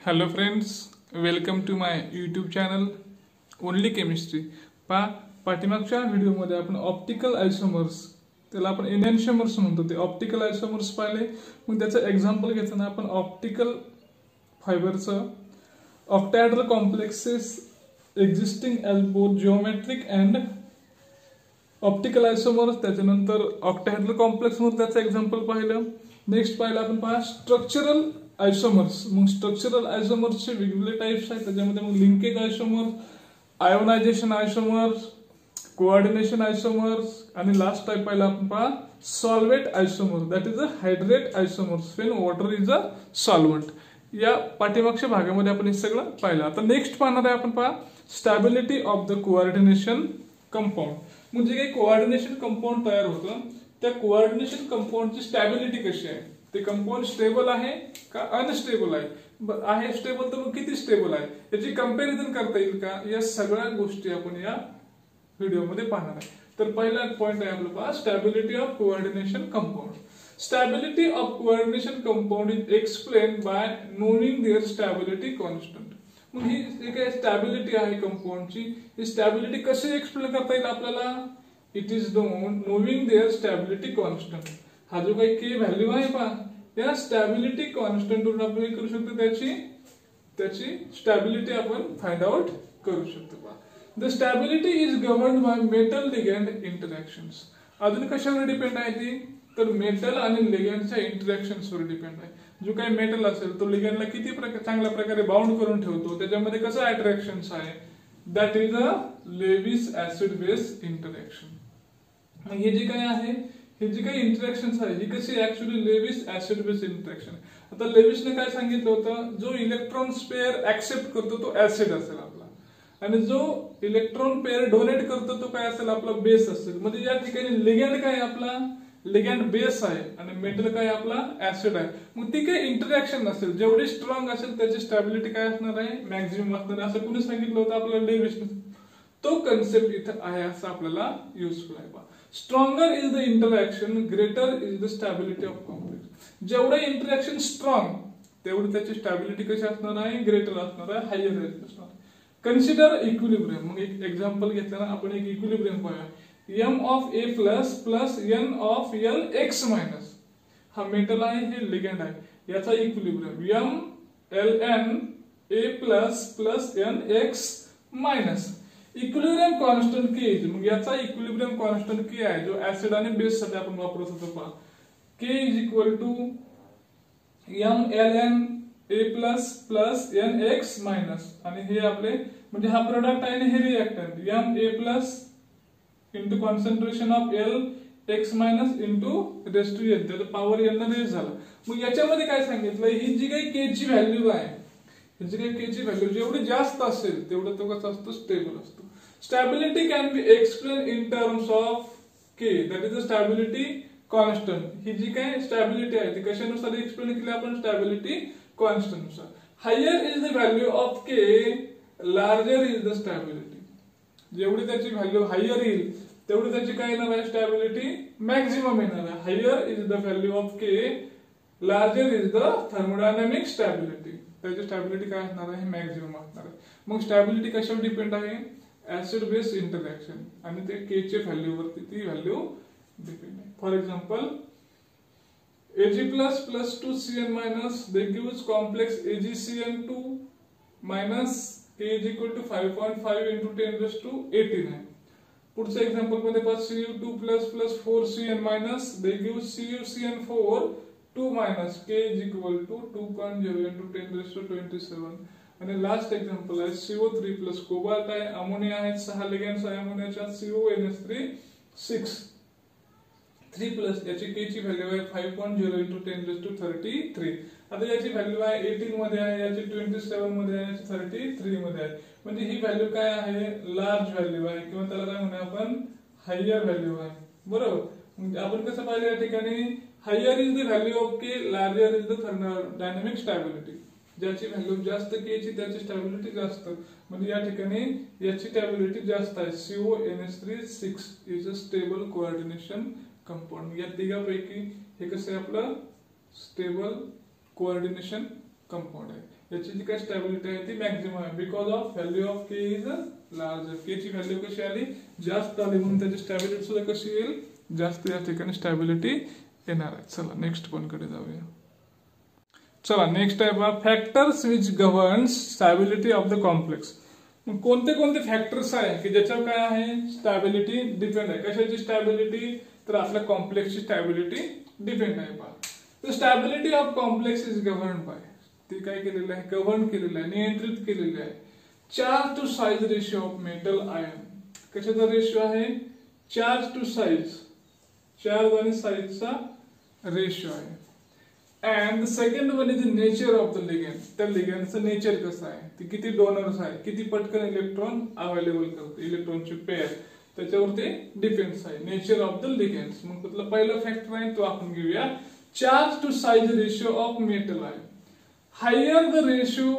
Hello friends, welcome to my YouTube channel only chemistry. पाठीमागच्या व्हिडिओमध्ये आपण ऑप्टिकल आयसोमर्स, त्याला आपण एनॅन्शियमर्स म्हणतो, ते ऑप्टिकल आयसोमर्स पाहिले. मग त्याचं एक्झाम्पल घेताना आपण ऑप्टिकल फायबरचं octahedral complexes existing as both geometric and optical isomers, त्याच्यानंतर ऑक्टॅहेड्रल कॉम्प्लेक्समध्ये त्याचं एक्झाम्पल पाहिलं. नेक्स्ट पाहिलं आपण स्ट्रक्चरल आयसोमर्स. मग स्ट्रक्चरल आयसोमर्सचे वेगवेगळे टाइप्स आहेत. त्याच्यामध्ये मग linkage isomers, ionisation isomers, coordination isomers, आणि लास्ट टाइप पाहिला आपण solvate isomers, that is a hydrate isomers when water is a solvent. या पाठीमागच्या भागामध्ये आपण हे सगळं पाहिलं. आता नेक्स्ट पाहणार आहे आपण stability of the coordination compound. म्हणजे काही कोऑर्डिनेशन कंपाऊंड तयार होतं, त्या कोऑर्डिनेशन कंपाऊंडची स्टॅबिलिटी कशी आहे, ते कंपाऊंड स्टेबल आहे का अनस्टेबल आहे स्टेबल तर मग किती स्टेबल आहे, याची कंपॅरिझन करता येईल का, या सगळ्या गोष्टी आपण या व्हिडिओमध्ये पाहणार आहे. तर पहिला पॉइंट आहे आपला stability of coordination compound. Stability of coordination compound is explain by knowing their stability constant. मग ही जे काही स्टॅबिलिटी आहे कंपाऊंडची, ही स्टॅबिलिटी कशी एक्सप्लेन करता येईल आपल्याला. It is knowing their stability constant. हा जो काही के व्हॅल्यू आहे या स्टॅबिलिटी कॉन्स्टंट वरून आपण करू शकतो, त्याची स्टॅबिलिटी आपण फाइंड आउट करू शकतो. The stability is governed by metal ligand interactions. अजून कशावर डिपेंड आहे ती, तर मेटल आणि लिगॅंडच्या इंटरॅक्शन्सवर डिपेंड आहे. जो काही मेटल असेल तो लिगॅंडला किती चांगल्या प्रकारे बाउंड करून ठेवतो, त्याच्यामध्ये कसं अट्रॅक्शन्स आहे, that is a Lewis acid base interaction. मग हे जे काही आहे, हे जे काही इंटरॅक्शन्स आहे, ही कशी actually Lewis acid base interaction. आता लेविसने काय सांगितलं होतं, जो इलेक्ट्रॉन पेअर ऍक्सेप्ट करतो तो ऍसिड असेल आपला, आणि जो इलेक्ट्रॉन पेअर डोनेट करतो तो काय असेल, आपला बेस असेल. म्हणजे या ठिकाणी लिगॅंड काय आपला, लिगॅंड बेस आहे, आणि मेटल काय आपला ऍसिड आहे. मग ती काही इंटरॅक्शन असेल, जेवढी स्ट्रॉंग असेल त्याची स्टॅबिलिटी काय असणार आहे, मॅक्झिमम असणार आहे. असं कुणी सांगितलं होतं आपल्याला, लेविसने. तो कन्सेप्ट इथं आहे, असं आपल्याला युजफुल आहे. Stronger is the interaction, greater is the stability of complex. जेवढं इंटरॅक्शन स्ट्रॉंग तेवढी त्याची स्टॅबिलिटी कशी असणार आहे, ग्रेटर असणार आहे, हायर असणार. Consider equilibrium. मग एक एक्झाम्पल घेतल्यानं आपण एक इक्विलिब्रियम पाहूया. M of A plus plus N of L X minus. हा मेटल आहे, हे लिगॅंड आहे, याचा equilibrium M L N A plus plus N X minus. Equilibrium constant K. मग याचा इक्विलिब्रियम कॉन्स्टंट के आहे, जो ऍसिड आणि बेस साठी आपण वापरत होतो. K is equal to M L N A plus plus N X minus. आणि हे आपले म्हणजे हा प्रोडक्ट आहे, हे reactant M A plus into concentration of L X minus into raise to N, त्याचा पॉवर एन रेस झाला. मग याच्यामध्ये काय सांगितलं, ही जी काही के ची व्हॅल्यू आहे, ह्याची काही के ची व्हॅल्यू जेवढी जास्त असेल तेवढं तो कसा असतो, स्टेबल असतो. Stability can be explain in terms of K, that is the stability constant. ही जी काही स्टॅबिलिटी आहे ती कशानुसार एक्सप्लेन केली आपण, स्टॅबिलिटी कॉन्स्टंट नुसार. Higher is the value of K, larger is the stability. जेवढी त्याची व्हॅल्यू हायर येईल तेवढी त्याची काय येणार आहे, स्टॅबिलिटी मॅक्झिमम येणार आहे. Higher is the value of K, larger is the thermodynamic stability. त्याची स्टॅबिलिटी काय असणार आहे, मॅक्झिमम असणार आहे. मग स्टॅबिलिटी कशावर डिपेंड आहे, ऍसिड बेस इंटरॅक्शन, आणि ते के चे व्हॅल्यू वरती ती व्हॅल्यू डिपेंड आहे. For example Ag plus plus 2Cn minus, they gives complex AgCN2 minus K is equal to 5.5 into 10 raised to 18. पुढच्या एक्झाम्पल मध्ये Cu2 plus plus 4Cn minus, they give CuCN4 2 minus K is equal to 2.0 into 10 raised to 27. आणि last example आहे CO3 plus cobalt आहे, ammonia आहे, 6 लिगॅंड्स आहे अमोनियाच्या, CONH3 6 3 plus याची के ची व्हॅल्यू आहे 5.0 into 10 raised to 33. आता याची व्हॅल्यू आहे 18 मध्ये आहे, याची 27 मध्ये आहे, याची 33 मध्ये आहे. म्हणजे ही व्हॅल्यू काय आहे, लार्ज व्हॅल्यू आहे, किंवा त्याला काय म्हणूया आपण, हायर व्हॅल्यू आहे. बरोबर. म्हणजे आपण कसं पाहिलं या ठिकाणी, higher is the value of K, larger is the thermodynamic stability. ज्याची व्हॅल्यू जास्त के ची त्याची स्टॅबिलिटी जास्त. म्हणजे या ठिकाणी याची स्टॅबिलिटी जास्त आहे. CONH3 6 is a stable coordination compound. या तिघापैकी हे कसं आहे आपलं, स्टेबल कोऑर्डिनेशन कंपाऊंड आहे. याची जी काय स्टॅबिलिटी आहे ती मॅक्झिमम आहे because of value of K is larger. K ची व्हॅल्यू कशी आली, जास्त आली, म्हणून त्याची स्टॅबिलिटी सुद्धा कशी येईल, जास्त या ठिकाणी स्टॅबिलिटी येणार आहे. चला नेक्स्ट पॉइंट कडे जाऊया. चला नेक्स्ट आहे बा factors which governs stability of the complex. मग कोणते कोणते फॅक्टर्स आहे की ज्याच्यावर काय आहे स्टॅबिलिटी डिपेंड आहे. कशाची स्टॅबिलिटी, तर आपल्या कॉम्प्लेक्सची स्टॅबिलिटी डिपेंड आहे पहा. तर stability of complex is governed by, ती काय केलेलं आहे, गव्हर्न केलेलं आहे, नियंत्रित केलेलं आहे charge to size ratio of metal ion. कशाचा रेशिओ आहे, चार्ज टू साइज, चार्ज आणि साइजचा रेशिओ आहे. And second one is the nature of the ligand. त्या लिगॅंडचं नेचर कसं आहे, ती किती डोनर्स आहे, किती पटकन इलेक्ट्रॉन अवेलेबल करते, इलेक्ट्रॉनची पेअर, त्याच्यावरती डिपेंड्स आहे नेचर ऑफ द लिगॅंड्स. मग त्यातला पहिला फॅक्टर आहे तो आपण घेऊया, charge to size ratio of metal ion. Higher the ratio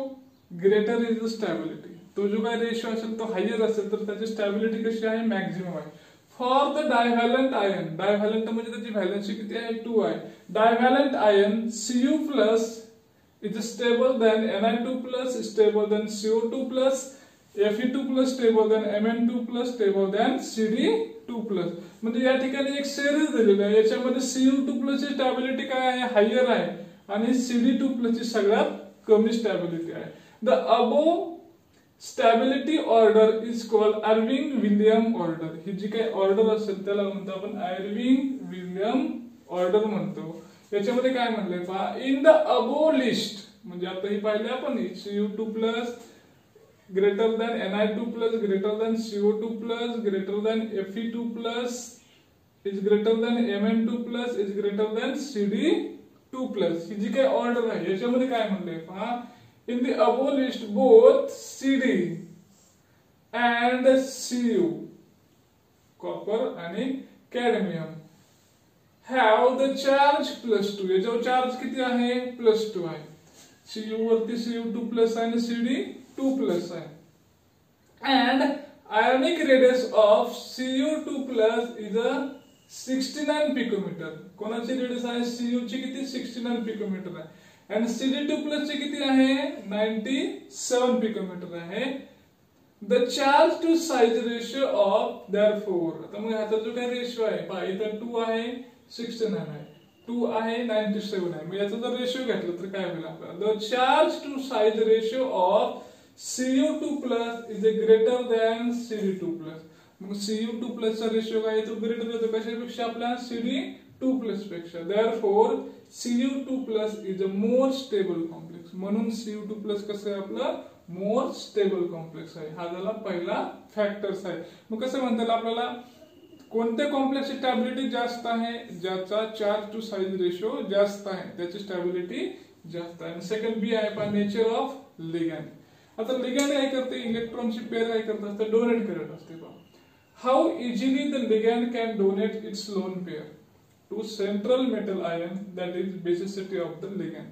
greater is the stability. तो जो काय रेशिओ असेल तो हायर असेल तर त्याची स्टॅबिलिटी कशी आहे, मॅक्झिमम आहे. For the divalent ion, divalent म्हणजे त्याची व्हॅलेन्सी किती आहे, 2 आहे. Divalent ion Cu plus is stable than Ni2 plus, stable than CO2 plus, Fe2 plus, stable than Mn2 plus, stable than Cd2 plus. म्हणजे या ठिकाणी एक सिरीज दिलेली आहे, याच्यामध्ये Cu2 प्लस ची स्टॅबिलिटी काय आहे, हायर आहे, आणि Cd2 प्लस ची सगळ्यात कमी स्टॅबिलिटी आहे. The above stability order is called Irving William order. ही जी काही ऑर्डर असेल त्याला म्हणतो आपण अर्विंग विलियम ऑर्डर म्हणतो. याच्यामध्ये काय म्हणलंय पहा, इन द अबोव लिस्ट, म्हणजे आता ही पाहिले आपण Cu2 plus greater than Ni2 plus, greater than CO2 plus, greater than Fe2 plus, is greater than Mn2 plus, is greater than Cd2 plus. ही जी काही ऑर्डर आहे याच्यामध्ये काय म्हणलंय पहा, in the above list both Cd and Cu, copper आणि cadmium, have the charge +2. याच्यावर charge किती आहे, +2 आहे. Cu वरती Cu2 प्लस आणि Cd2 प्लस आहे. and ionic radius of Cu2 plus is a 69 picometer. कोणाची रेडियस आहे, Cu ची किती, 69 पिकोमीटर आहे. आणि Cd2 प्लस ची किती आहे, 97 पिकोमीटर आहे. The charge to size ratio of therefore. आता मग ह्याचा जो काही रेशिओ आहे पहा, इथं 2 आहे, 69 आहे, 2 आहे, 97 आहे. मग याचा जर रेशिओ घेतला तर काय होईल आपल्याला, the charge to size ratio of Cu2 plus is greater than Cd2 plus. मग Cu2 प्लस चा रेशिओ काय तो ग्रेटर येतो कशापेक्षा, आपल्या Cd2 प्लस पेक्षा. Therefore Cu2 plus is a more stable complex. म्हणून Cu2 प्लस कसं आहे आपलं, मोर स्टेबल कॉम्प्लेक्स आहे. हा झाला पहिला फॅक्टर्स आहे. मग कसं म्हणता येईल आपल्याला, कोणत्या कॉम्प्लेक्सची स्टॅबिलिटी जास्त आहे, ज्याचा चार्ज टू साइज रेशिओ जास्त आहे त्याची स्टॅबिलिटी जास्त आहे. सेकंड बी आहे पहा, नेचर ऑफ लिगॅंड. आता लिगॅंड काय करते, इलेक्ट्रॉनची पेअर काय करत असते, डोनेट करत असते पहा. How easily the ligand can donate its lone pair to central metal ion, that is basicity of the ligand.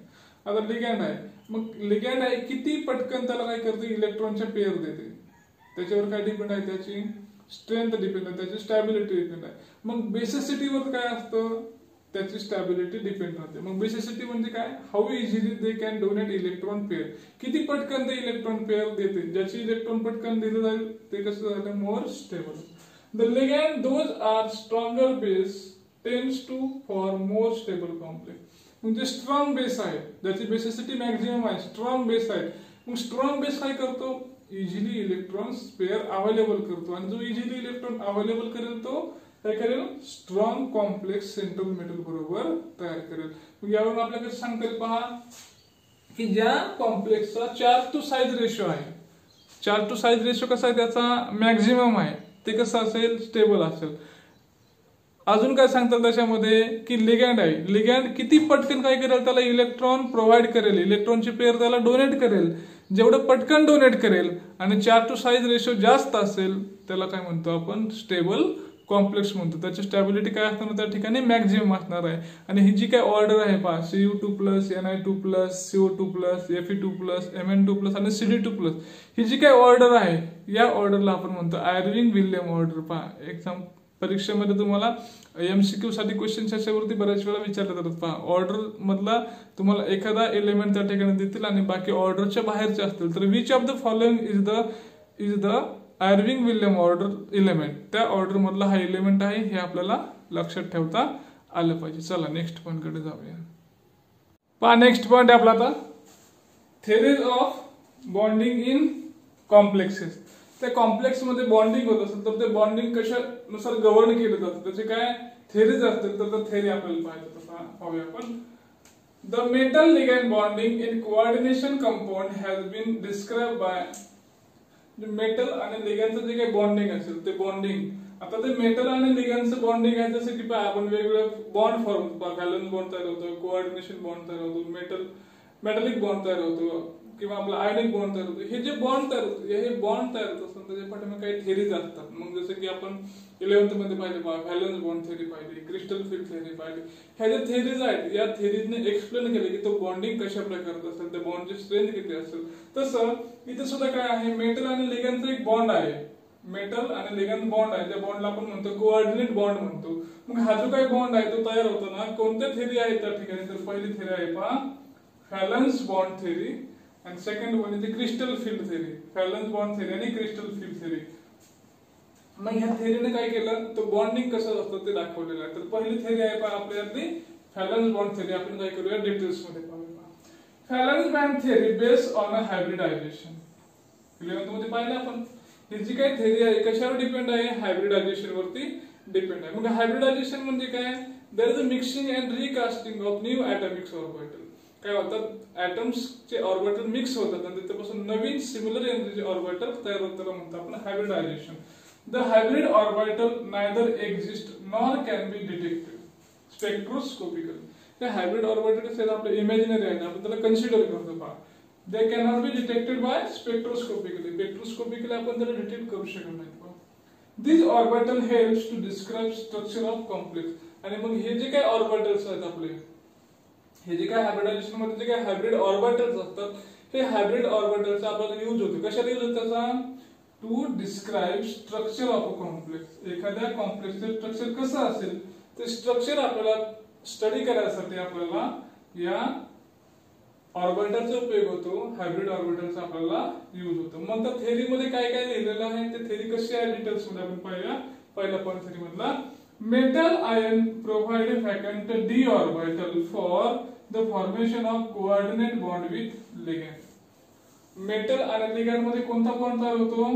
आता लिगॅंड आहे, मग लिगॅंड आहे किती पटकन त्याला काय करते, इलेक्ट्रॉनच्या पेअर देते. त्याच्यावर काय डिपेंड आहे, त्याची स्ट्रेंथ डिपेंड आहे, त्याची स्टॅबिलिटी डिपेंड आहे. मग बेसिसिटीवर काय असतं, त्याची स्टॅबिलिटी डिपेंड राहते. मग बेसिसिटी म्हणजे काय, how easily they can donate electron pair, किती पटकन ते इलेक्ट्रॉन पेअर देते. ज्याची इलेक्ट्रॉन पटकन दिलं जाईल ते कसं झालं, more stable. The ligand those are stronger base tends to for more stable complex. म्हणजे स्ट्रॉंग बेस आहे, ज्याची बेसिसिटी मॅक्झिमम आहे, स्ट्रॉंग बेस आहे. मग स्ट्रॉंग बेस काय करतो, इझिली इलेक्ट्रॉन पेअर अवेलेबल करतो. आणि जो इझिली इलेक्ट्रॉन अवेलेबल करेल तो काय करेल, स्ट्रॉंग कॉम्प्लेक्स सेंट्रल मेटल बरोबर तयार करेल. मग यावरून आपल्याकडे सांगता येईल पहा की ज्या कॉम्प्लेक्सचा चार्ज टू साइज रेशिओ आहे, चार्ज टू साइज रेशिओ कसा आहे, त्याचा मॅक्झिमम आहे, ते कसं असेल, स्टेबल असेल. अजून काय सांगतात त्याच्यामध्ये की लिगॅंड आहे, लिगॅंड किती पटकन काय करेल, त्याला इलेक्ट्रॉन प्रोव्हाइड करेल, इलेक्ट्रॉनची पेअर त्याला डोनेट करेल. जेवढं पटकन डोनेट करेल आणि चार्ज टू साइज रेशिओ जास्त असेल त्याला काय म्हणतो आपण, स्टेबल कॉम्प्लेक्स म्हणतो. त्याची स्टॅबिलिटी काय असणार, त्या ठिकाणी मॅक्झिमम असणार आहे. आणि ही जी काय ऑर्डर आहे पहा, Cu2 plus, Ni2 plus, CO2 plus, Fe2 plus, Mn2 plus आणि Cd2 प्लस, ही जी काय ऑर्डर आहे या ऑर्डरला आपण म्हणतो अर्विंग विलियम ऑर्डर. पहा परीक्षेमध्ये तुम्हाला MCQ साठी क्वेश्चन याच्यावरती बऱ्याच वेळा विचारले जातात. पहा ऑर्डर मधला तुम्हाला एखादा एलिमेंट त्या ठिकाणी देतील आणि बाकी ऑर्डरच्या बाहेरचे असतील तर which of the following is the Irving William order element, त्या ऑर्डर मधला हा एलिमेंट आहे हे आपल्याला लक्षात ठेवता आलं पाहिजे. चला नेक्स्ट पॉइंट कडे जाऊया. पहा नेक्स्ट पॉइंट आहे आपला आता theories of bonding in complexes. त्या कॉम्प्लेक्स मध्ये बॉन्डिंग होत असेल तर ते बॉन्डिंग कशानुसार गव्हर्न केलं जातं, त्याचे काय थेरीज असतील तर त्या थेरी आपल्याला पाहूया आपण. The metal ligand bonding in coordination compound has been describe by. Metal आणि लिगॅंडचं जे काही बॉन्डिंग असेल ते बॉन्डिंग, आता ते मेटल आणि लिगॅंडचं बॉन्डिंग आहे जसं की आपण वेगवेगळे बॉन्ड फॉर्म, व्हॅलेन्स बॉन्ड तयार होतो, कोऑर्डिनेशन बॉन्ड तयार होतो, मेटलिक बॉन्ड तयार होतो किंवा आपला आयनिक बॉन्ड तयार होतो. हे जे बॉन्ड तयार होते हे बॉन्ड तयार होत असतात त्याच्या पाठीमागे काही थेरीज असतात. मग जसं की आपण 11th मध्ये पाहिले व्हॅलेन्स बॉन्ड थेरी पाहिली, क्रिस्टल फील्ड थेरी पाहिली. ह्या ज्या थेरीज आहेत या थेरीजने एक्सप्लेन केले की तो बॉन्डिंग कशा प्रकारचा असेल, त्या बॉन्डची स्ट्रेंथ किती असेल. तसं इथे सुद्धा काय आहे, मेटल आणि लिगॅंडचा एक बॉन्ड आहे, मेटल आणि लिगॅंड बॉन्ड आहे, त्या बॉन्डला आपण म्हणतो कोऑर्डिनेट बॉन्ड म्हणतो. मग हा जो काही बॉन्ड आहे तो तयार होताना कोणत्या थेरी आहेत त्या ठिकाणी, तर पहिली थेरी आहे पहा व्हॅलेन्स बॉन्ड थेरी आणि second one is crystal field theory. Valence bond theory आणि क्रिस्टल फील्ड थेरी. मग ह्या थेरीने काय केलं तर बॉन्डिंग कसं असतं ते दाखवलेलं आहे. तर पहिली थेरी आहे पहा आपल्यातली व्हॅलेन्स बॉन्ड थेरी. आपण काय करूया डिटेल्स मध्ये पाहूया. Valence bond theory based on a hybridisation. 11th मध्ये पाहिलं आपण. ही जी काही थेरी आहे कशावर डिपेंड आहे, हायब्रिडायझेशन वरती डिपेंड आहे. मग हायब्रिडायझेशन म्हणजे काय, there is a mixing and recasting of new atomic orbital. काय होतात ॲटम्सचे ऑर्बिटल मिक्स होतात आणि त्याच्यापासून नवीन सिमिलर एनर्जी ऑर्बिटल तयार होतात, त्याला म्हणतो आपण hybridization. The hybrid orbital neither exist nor can be detected spectroscopically. ते हायब्रिड ऑर्बिटल कसे आपले इमॅजिनरी आहेत, आपण त्याला कन्सिडर करतो पहा. They cannot be detected by spectroscopically. Spectroscopically आपण त्याला डिटेक्ट करू शकत नाही. This orbital helps to describe structure of complex. आणि मग हे जे काही ऑर्बिटल्स आहेत आपले, हे जे काय हायब्रिडायझेशन मध्ये जे काय हायब्रिड ऑर्बिटल्स असतात, हे हायब्रिड ऑर्बिटलचा आपल्याला यूज होतो. कशाला यूज होतो त्याचा, to describe structure of a complex. एखाद्या कॉम्प्लेक्सचे स्ट्रक्चर कसं असेल ते स्ट्रक्चर आपल्याला स्टडी करायसाठी आपल्याला या ऑर्बिटलचा उपयोग होतो, हायब्रिड ऑर्बिटलचा आपल्याला यूज होतो. मग त्या थेरी मध्ये काय काय लिहिलेलं आहे, ते थेरी कशी आहे डिटेल्स मध्ये आपण पाहूया. पहिला पॉइंट थेरी मधला, metal ion provide a vacant d orbital for the formation of coordinate bond with ligand. Metal आणि लिगॅंड मध्ये कोणता बॉन्ड तयार होतो,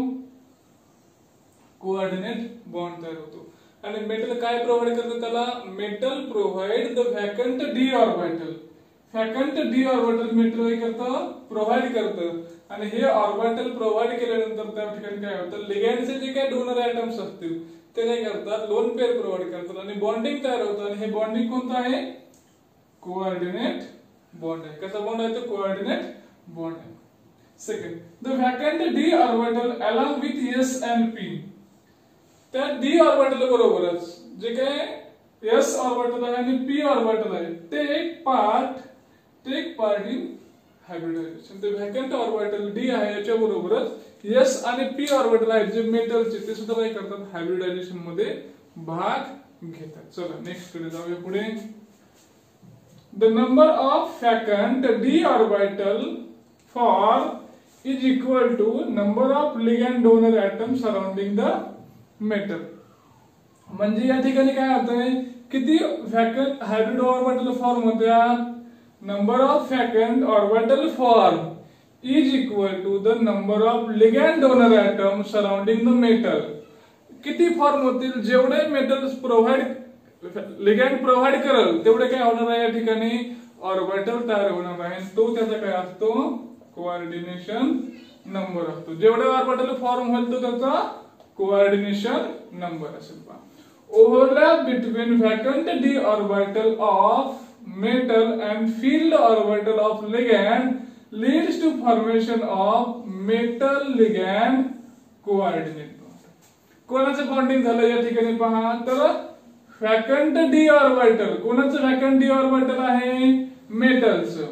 कोऑर्डिनेट बॉन्ड तयार होतो. आणि मेटल काय प्रोव्हाइड करतं त्याला, metal provide the vacant D orbital. Vacant D orbital metal काय करतं, प्रोव्हाइड करतं. आणि हे ऑर्बिटल प्रोव्हाइड केल्यानंतर त्या ठिकाणी काय होतं, लिगॅंडचे जे काही डोनर ॲटम्स असतील ते काय करतात, लोन पेअर प्रोव्हाइड करतात आणि बॉन्डिंग तयार होतं. आणि हे बॉन्डिंग कोणतं आहे, कोऑर्डिनेट बॉन्ड आहे. कसा बॉन्ड आहे तो, कोऑर्डिनेट बॉन्ड आहे. Second, the vacant D orbital along with s and p. त्या d ऑर्बिटल बरोबरच जे काय s ऑर्बिटल आहे आणि p ऑर्बिटल आहे ते एक पार्ट इन हायब्रिडायझेशन. ते वॅकंट ऑर्बिटल d आहे याच्या बरोबरच s आणि p ऑर्बिटल आहेत जे मेटलचे, ते सुद्धा काय करतात, हायब्रिडायझेशन मध्ये भाग घेतात. चला नेक्स्ट कडे जाऊया पुढे. The number of vacant d orbital for is equal to number of ligand donor atom surrounding the metal. म्हणजे या ठिकाणी काय अर्थ आहे, किती वॅकंट हायब्रिड ऑर्बिटल फॉर्म होत्या, number of vacant orbital form is equal to the number of ligand donor atom surrounding the metal. किती form होतील, जेवढे मेटल्स प्रोव्हाइड लिगॅंड प्रोव्हाइड करेल तेवढे काय होणार आहे, या ठिकाणी ऑर्बिटल तयार होणार आहे. तो त्याचा काय असतो, कोऑर्डिनेशन नंबर असतो. जेवढे ऑर्बिटल फॉर्म होईल तो त्याचा कोऑर्डिनेशन नंबर असेल. Overlap between vacant D orbital of metal and filled orbital of ligand leads to formation of metal ligand coordinate bond. कोणाचं बॉन्डिंग झालं या ठिकाणी पहा, तर वॅकंट डी ऑर्बिटल. कोणाचं वॅकंट डी ऑर्बिटल आहे, मेटलचं.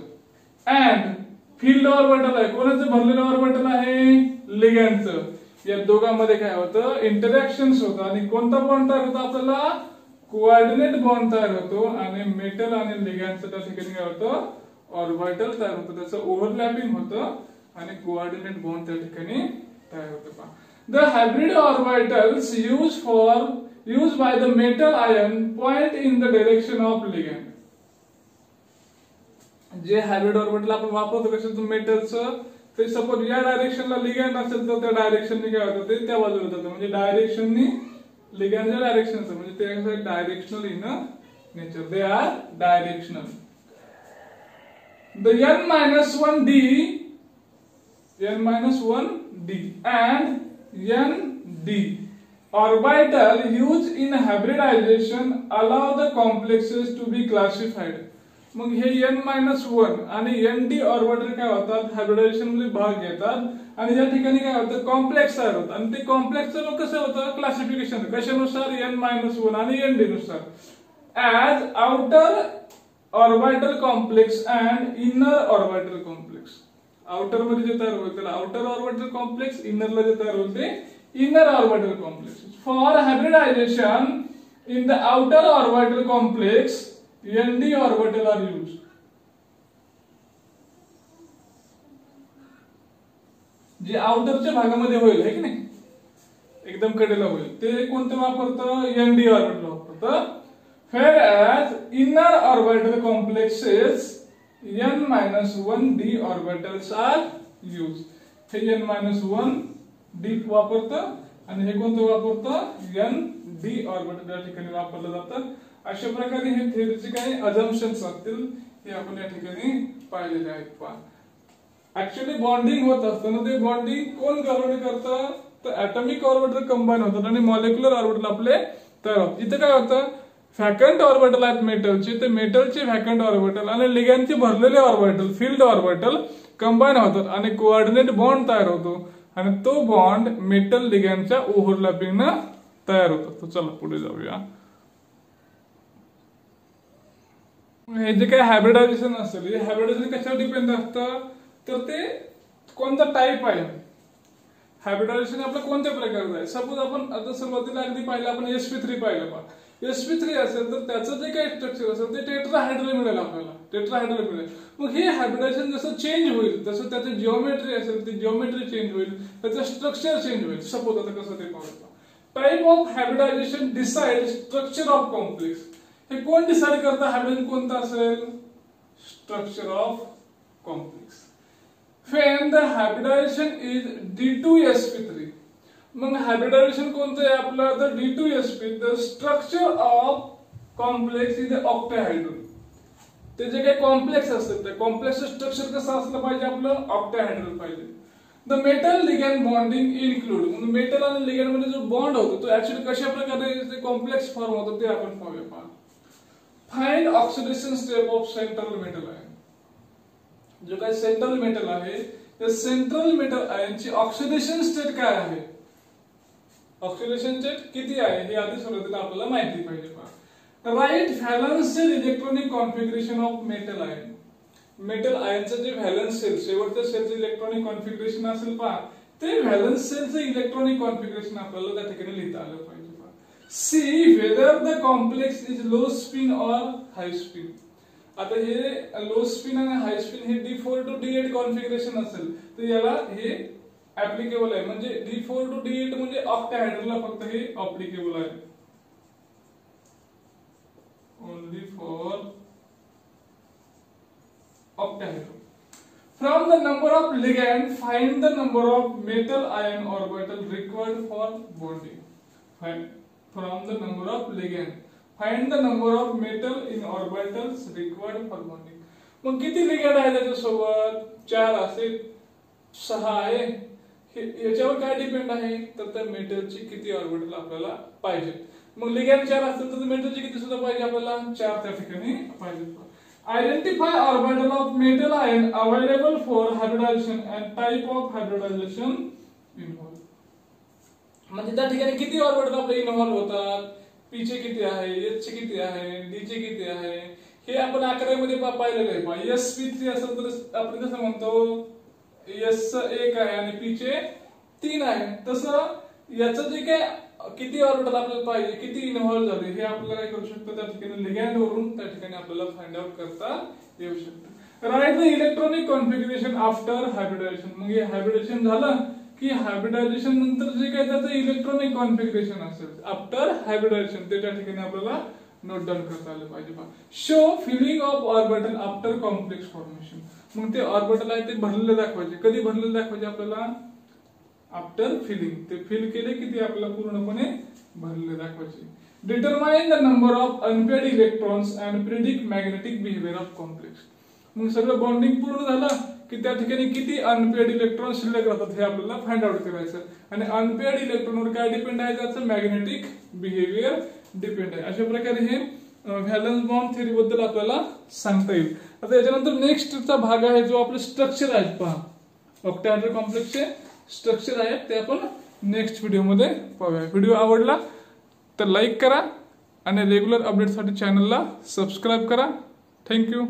अँड फील्ड ऑर्बिटल आहे, कोणाचं भरलेलं ऑर्बिटल आहे, लिगॅंडचं. या दोघांमध्ये काय होतं, इंटरॅक्शन्स होतं आणि कोणता बॉन्ड तयार होतो आपल्याला, कोऑर्डिनेट बॉन्ड तयार होतो आणि मेटल आणि लिगॅंडचं त्या ठिकाणी काय होतं, ऑर्बिटल तयार होतं, त्याचं ओव्हरलॅपिंग होतं आणि कोऑर्डिनेट बॉन्ड त्या ठिकाणी तयार होतं. The hybrid orbitals used by the metal ion point in the direction of ligand. जे हायब्रिड ऑर्बिटल आपण वापरतो कशाचं, मेटलचं, ते सपोज या डायरेक्शनला लिगॅंड असेल तर त्या डायरेक्शनने काय होतं, ते त्या बाजूला जातं, म्हणजे डायरेक्शननी लिगॅंडच्या डायरेक्शनचं, म्हणजे ते directional in nature, they are directional. The n-1d and nd orbital used in hybridization allow the complexes to be classified. मग हे n-1 आणि nd ऑर्बिटल काय होतात, हायब्रिडायझेशन मध्ये भाग घेतात आणि या ठिकाणी काय होतं, कॉम्प्लेक्स तयार होतात आणि ते कॉम्प्लेक्सचं मग कसं होतं, क्लासिफिकेशन कशानुसार, n-1 आणि nd नुसार, as outer orbital complex and inner orbital complex. Outer मध्ये जे तयार होईल त्याला आउटर ऑर्बिटल कॉम्प्लेक्स, इनरला जे तयार होईल ते inner orbital complex. For hybridization in the outer orbital complex, nd orbital are used. जे आउटरच्या भागामध्ये होईल है की नाही, एकदम कडेला होईल, ते कोणतं वापरतं, nd ऑर्बिटल वापरतं. Whereas inner orbital complexes n-1d orbitals are used. हे n-1 डी वापरतं आणि हे कोणतं वापरतं, nd ऑर्बिटल या ठिकाणी वापरलं जातं. अशा प्रकारे हे थिअरीचे काही अझम्पशन्स असतील हे आपण या ठिकाणी पाहिलेले आहेत. ऍक्च्युअली बॉन्डिंग होत असतं ना, ते बॉन्डिंग कोण गव्हर्न करतं, तर ऍटॉमिक ऑर्बिटल कंबाईन होतात आणि मॉलिक्युलर ऑर्बिटल आपले तयार होतात. इथे काय होतं, व्हॅकंट ऑर्बिटल आहेत मेटलचे, ते मेटलचे व्हॅकंट ऑर्बिटल आणि लिगॅंडचे भरलेले ऑर्बिटल, फील्ड ऑर्बिटल कंबाईन होतात आणि कोऑर्डिनेट बॉन्ड तयार होतो आणि तो बॉन्ड मेटल लिगॅंडच्या ओव्हरलॅपिंग न तयार होतो. तर चला पुढे जाऊया. हे जे काही हायब्रिडायझेशन असेल, हे हायब्रिडायझेशन कशावर डिपेंड असतं, तर ते कोणता टाईप आहे, हायब्रिडायझेशन आपलं कोणत्या प्रकारचं आहे. सपोज आपण आता सुरुवातीला अगदी पाहिलं, आपण sp3 पाहिलं पहा, sp3 असेल तर त्याचं जे काही स्ट्रक्चर असेल ते टेट्राहायड्रल मिळेल आपल्याला, टेट्राहायड्रल मिळेल. मग हे हायब्रिडायझेशन जसं चेंज होईल तसं त्याची जिओमेट्री असेल ती जिओमेट्री चेंज होईल, त्याचं स्ट्रक्चर चेंज होईल. सपोज आता कसं ते पाहूया. Type of hybridisation decide structure of complex. हे कोण डिसाइड करतं हायब्रिडायझेशन कोणतं असेल, structure of complex. When the hybridization is D2sp3. मग हायब्रिडायझेशन कोणतं आहे आपलं, तर D2sp. The structure of complex is octahedral. ते जे काही कॉम्प्लेक्स असतात त्या कॉम्प्लेक्सचं स्ट्रक्चर कसं असलं पाहिजे आपलं, ऑक्टाहायड्रल पाहिजे. The metal ligand bonding include. म्हणजे मेटल आणि लिगॅंड मध्ये जो बॉन्ड होतो तो ऍक्च्युअली कशा प्रकारे ते कॉम्प्लेक्स फॉर्म होतो ते आपण पाहूया. Find oxidation step of central metal ion. जो काही सेंट्रल मेटल आहे त्या सेंट्रल मेटल आयनची ऑक्सिडेशन स्टेट काय आहे, ऑक्सिडेशन स्टेट किती आहे हे आधी सुरुवातीला आपल्याला माहिती पाहिजे. Write valence shell electronic configuration of metal ion. Metal आयनचं जे व्हॅलन्स शेल, शेवटच्या शेलचं इलेक्ट्रॉनिक कॉन्फिगरेशन असेल पहा, ते व्हॅलन्स शेलचं इलेक्ट्रॉनिक कॉन्फिगरेशन आपल्याला त्या ठिकाणी लिहिता आलं पाहिजे. See whether the complex is low spin or high spin. आता हे लो स्पिन आणि हाय स्पिन हे D4 to D8 कॉन्फिगरेशन असेल तर याला हे ऍप्लिकेबल आहे. म्हणजे D4 to D8 म्हणजे ऑक्टाहायड्रलला फक्त हे ऍप्लिकेबल आहे, only for octahedral. From the number of ligand, find the number of metal ion orbital required for bonding. From the number of ligand, find the number of metal in orbitals required for bonding. मग किती ligand आहे त्याच्यासोबत, 4 असेल, 6 आहे. याच्यावर काय depend आहे तर त्या मेटलची किती ऑर्बिटल आपल्याला पाहिजे. मग लिगॅंड 4 असेल तर मेटलची किती सुद्धा पाहिजे आपल्याला, 4 त्या ठिकाणी पाहिजे. Identify orbital of metal ion available for hybridization and type of hybridization involved. म्हणजे त्या ठिकाणी किती ऑर्बिटल आपले इन्व्हॉल्व होतात, p चे किती आहे, h चे किती आहे, d चे किती आहे, हे आपण आकड्यामध्ये पाहिलेलं आहे. sp3 असेल तर आपण कसं म्हणतो, s 1 आहे आणि p चे 3 आहे, तसं याचं जे काय किती ऑर्बिटल आपल्याला पाहिजे, किती इन्व्हॉल्व झाले हे आपल्याला काय करू शकतो त्या ठिकाणी लिगॅंड वरून त्या ठिकाणी आपल्याला फाइंड आउट करता येऊ शकतं. Write the electronic configuration after hybridisation. मग हे हायब्रिडायझेशन झालं की हायब्रिडायझेशन नंतर जे काय त्याचं इलेक्ट्रॉनिक कॉन्फिगरेशन असेल आफ्टर हायब्रिडायझेशन ते त्या ठिकाणी आपल्याला नोट डाऊन करता आलं पाहिजे. Show filling of orbital after complex formation. मग ते ऑर्बिटल आहे ते भरलेले दाखवायचे. कधी भरलेले दाखवायचे आपल्याला? After feeling. ते फिल केले की ते आपल्याला पूर्णपणे भरलेले दाखवायचे. Determine the number of unpaired electrons and predict magnetic behaviour of complex. मग सगळं बॉन्डिंग पूर्ण झालं की त्या ठिकाणी किती अनपेड इलेक्ट्रॉन शिल्लक राहतात हे आपल्याला फाइंड आउट करायचं. आणि अनपेड इलेक्ट्रॉनवर काय डिपेंड आहे? त्याचं मॅग्नेटिक बिहेवियर डिपेंड आहे. अशा प्रकारे हे व्हॅलन्स बॉन्ड थेअरी बद्दल आपल्याला सांगता येईल. आता याच्यानंतर नेक्स्टचा भाग आहे जो आपले स्ट्रक्चर आहेत. पहा, ऑक्टॅहेड्रल कॉम्प्लेक्सचे स्ट्रक्चर आहेत ते आपण नेक्स्ट व्हिडिओमध्ये पाहूया. व्हिडिओ आवडला तर लाईक करा आणि रेग्युलर अपडेटसाठी चॅनलला सबस्क्राईब करा. थँक्यू.